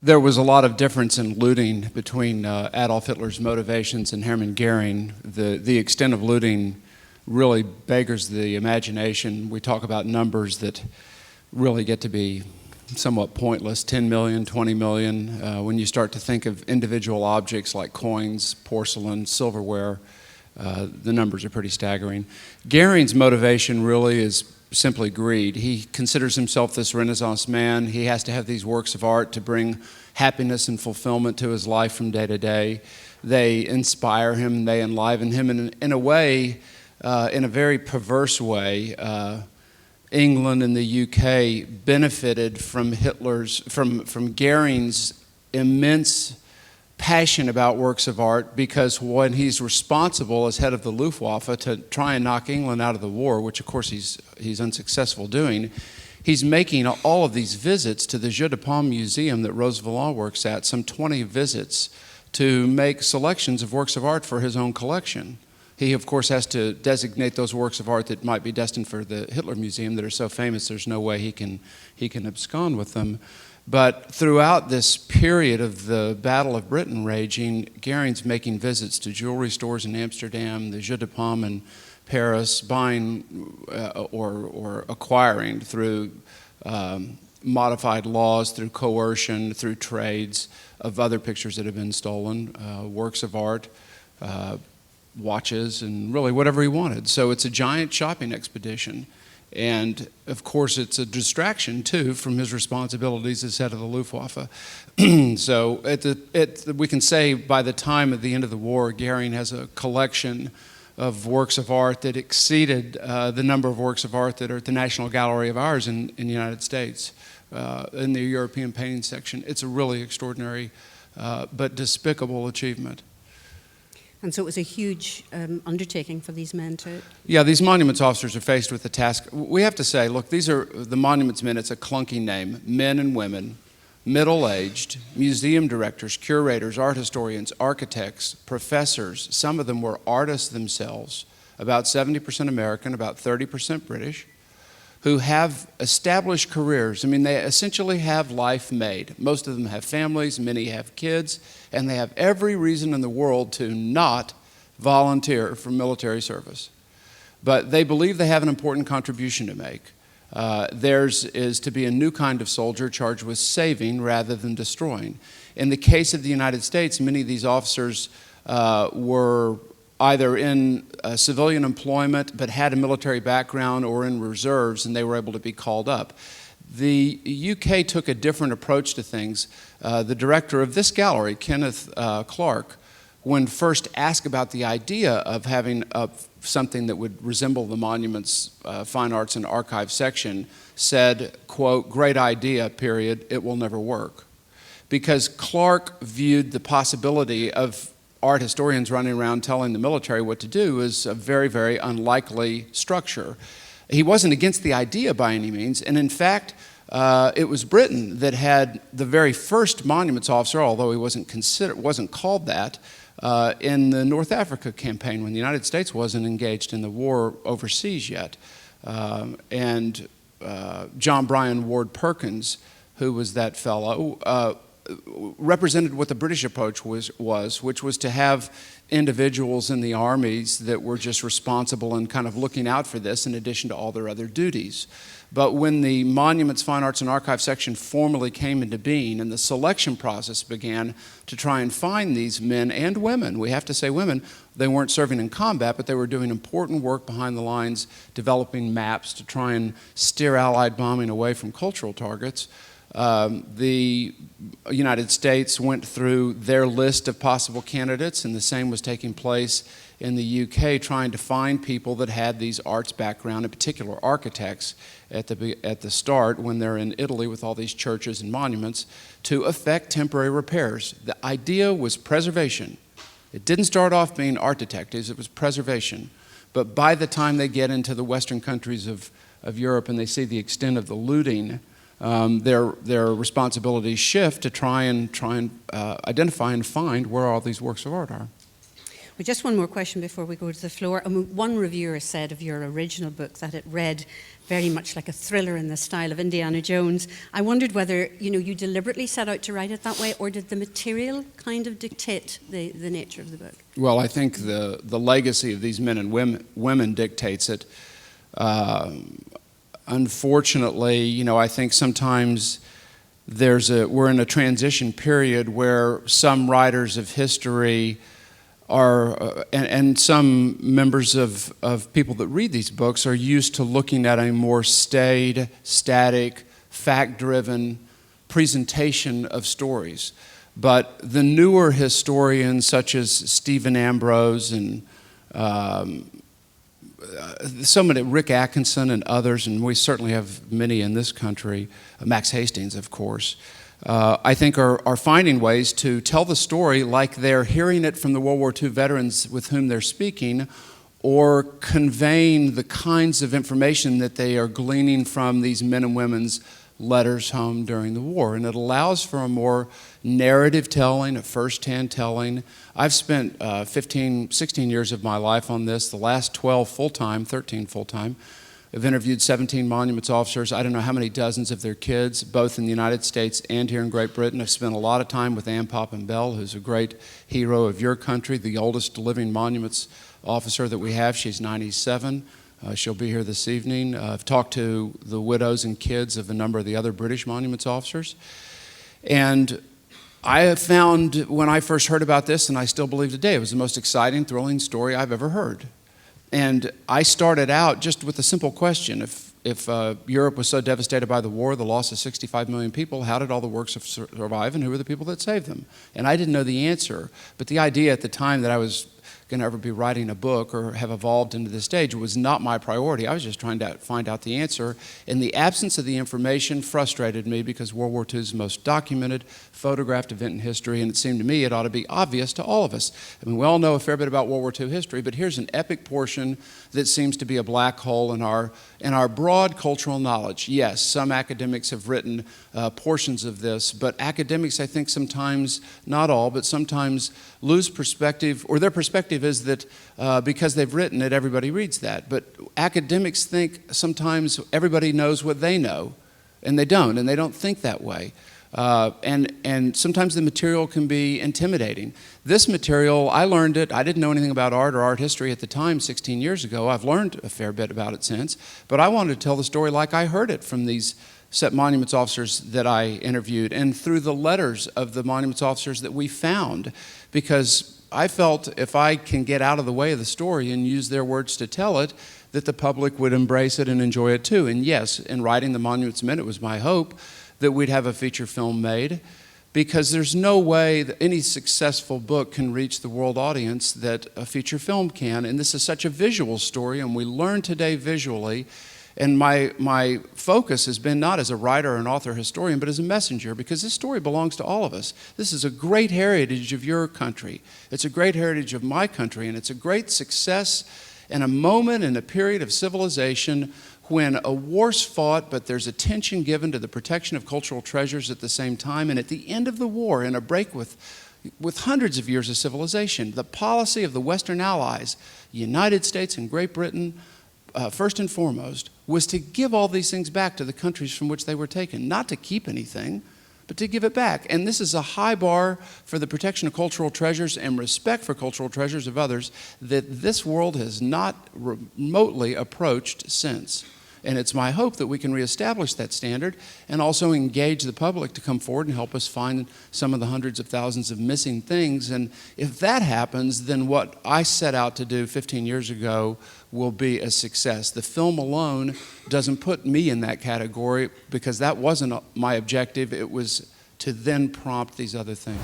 There was a lot of difference in looting between Adolf Hitler's motivations and Hermann Goering. The extent of looting really beggars the imagination. We talk about numbers that really get to be somewhat pointless, 10 million, 20 million. When you start to think of individual objects like coins, porcelain, silverware, the numbers are pretty staggering. Goering's motivation really is simply greed. He considers himself this Renaissance man. He has to have these works of art to bring happiness and fulfillment to his life from day to day. They inspire him, they enliven him, and in a way, in a very perverse way, England and the UK benefited from from Goering's immense passion about works of art, because when he's responsible as head of the Luftwaffe to try and knock England out of the war, which of course he's unsuccessful doing, he's making all of these visits to the Jeu de Paume Museum that Rose Valland works at, some 20 visits, to make selections of works of art for his own collection. He, of course, has to designate those works of art that might be destined for the Hitler Museum that are so famous there's no way he can abscond with them. But throughout this period of the Battle of Britain raging, Goering's making visits to jewelry stores in Amsterdam, the Jeu de Paume in Paris, buying or acquiring through modified laws, through coercion, through trades of other pictures that have been stolen, works of art, watches, and really whatever he wanted. So it's a giant shopping expedition. And of course, it's a distraction too from his responsibilities as head of the Luftwaffe. So we can say by the time of the end of the war, Goering has a collection of works of art that exceeded the number of works of art that are at the National Gallery of ours in the United States, in the European painting section. It's a really extraordinary but despicable achievement. And so it was a huge undertaking for these men to... Yeah, these monuments officers are faced with the task. We have to say, look, these are the monuments men. It's a clunky name. Men and women, middle-aged, museum directors, curators, art historians, architects, professors. Some of them were artists themselves, about 70% American, about 30% British, who have established careers. I mean, they essentially have life made. Most of them have families, many have kids, and they have every reason in the world to not volunteer for military service. But they believe they have an important contribution to make. Theirs is to be a new kind of soldier charged with saving rather than destroying. In the case of the United States, many of these officers were either in civilian employment but had a military background, or in reserves, and they were able to be called up. The UK took a different approach to things. The director of this gallery, Kenneth Clark, when first asked about the idea of having something that would resemble the Monuments, Fine Arts and Archive section, said, quote, "Great idea, period, it will never work." Because Clark viewed the possibility of art historians running around telling the military what to do is a very, very unlikely structure. He wasn't against the idea by any means, and in fact, it was Britain that had the very first monuments officer, although he wasn't called that, in the North Africa campaign when the United States wasn't engaged in the war overseas yet. And John Bryan Ward Perkins, who was that fellow, represented what the British approach was, which was to have individuals in the armies that were just responsible and kind of looking out for this in addition to all their other duties. But when the Monuments, Fine Arts, and Archive section formally came into being and the selection process began to try and find these men and women, we have to say women, they weren't serving in combat, but they were doing important work behind the lines, developing maps to try and steer Allied bombing away from cultural targets. The United States went through their list of possible candidates, and the same was taking place in the UK, trying to find people that had these arts background, in particular architects, at the start when they're in Italy with all these churches and monuments, to effect temporary repairs. The idea was preservation. It didn't start off being art detectives, it was preservation. But by the time they get into the Western countries of Europe and they see the extent of the looting, their responsibilities shift to try and identify and find where all these works of art are. Well, just one more question before we go to the floor. One reviewer said of your original book that it read very much like a thriller in the style of Indiana Jones. I wondered whether you deliberately set out to write it that way, or did the material kind of dictate the nature of the book? Well, I think the legacy of these men and women dictates it. Unfortunately, I think sometimes we're in a transition period where some writers of history are, and some members of people that read these books are used to looking at a more staid, static, fact-driven presentation of stories. But the newer historians, such as Stephen Ambrose and so many, Rick Atkinson and others, and we certainly have many in this country, Max Hastings, of course, I think are finding ways to tell the story like they're hearing it from the World War II veterans with whom they're speaking, or conveying the kinds of information that they are gleaning from these men and women's letters home during the war. And it allows for a more narrative telling, a first-hand telling. I've spent 16 years of my life on this, the last 12 full-time, 13 full-time. I've interviewed 17 monuments officers. I don't know how many dozens of their kids, both in the United States and here in Great Britain. I've spent a lot of time with Ann Poppin-Bell, who's a great hero of your country, the oldest living monuments officer that we have. She's 97. She'll be here this evening. I've talked to the widows and kids of a number of the other British monuments officers. And I have found, when I first heard about this, and I still believe today, it was the most exciting, thrilling story I've ever heard. And I started out just with a simple question. If Europe was so devastated by the war, the loss of 65 million people, how did all the works survive, and who were the people that saved them? And I didn't know the answer. But the idea at the time that I was going to ever be writing a book or have evolved into this stage was not my priority. I was just trying to find out the answer. And the absence of the information frustrated me, because World War II is the most documented, photographed event in history, and it seemed to me it ought to be obvious to all of us. I mean, we all know a fair bit about World War II history, but here's an epic portion that seems to be a black hole in our broad cultural knowledge. Yes, some academics have written portions of this, but academics, I think sometimes, not all, but sometimes lose perspective, or their perspective is that because they've written it, everybody reads that. But academics think sometimes everybody knows what they know, and they don't think that way. And sometimes the material can be intimidating. This material, I learned it. I didn't know anything about art or art history at the time, 16 years ago. I've learned a fair bit about it since. But I wanted to tell the story like I heard it from these set monuments officers that I interviewed, and through the letters of the monuments officers that we found, because I felt if I can get out of the way of the story and use their words to tell it, that the public would embrace it and enjoy it too. And yes, in writing the Monuments Men, it was my hope that we'd have a feature film made, because there's no way that any successful book can reach the world audience that a feature film can. And this is such a visual story, and we learn today visually. And my focus has been not as a writer, an author, historian, but as a messenger, because this story belongs to all of us. This is a great heritage of your country. It's a great heritage of my country, and it's a great success and a moment in a period of civilization when a war's fought, but there's attention given to the protection of cultural treasures at the same time. And at the end of the war, in a break with hundreds of years of civilization, the policy of the Western Allies, the United States and Great Britain, first and foremost, was to give all these things back to the countries from which they were taken. Not to keep anything, but to give it back. And this is a high bar for the protection of cultural treasures and respect for cultural treasures of others that this world has not remotely approached since. And it's my hope that we can reestablish that standard and also engage the public to come forward and help us find some of the hundreds of thousands of missing things. And if that happens, then what I set out to do 15 years ago will be a success. The film alone doesn't put me in that category, because that wasn't my objective. It was to then prompt these other things.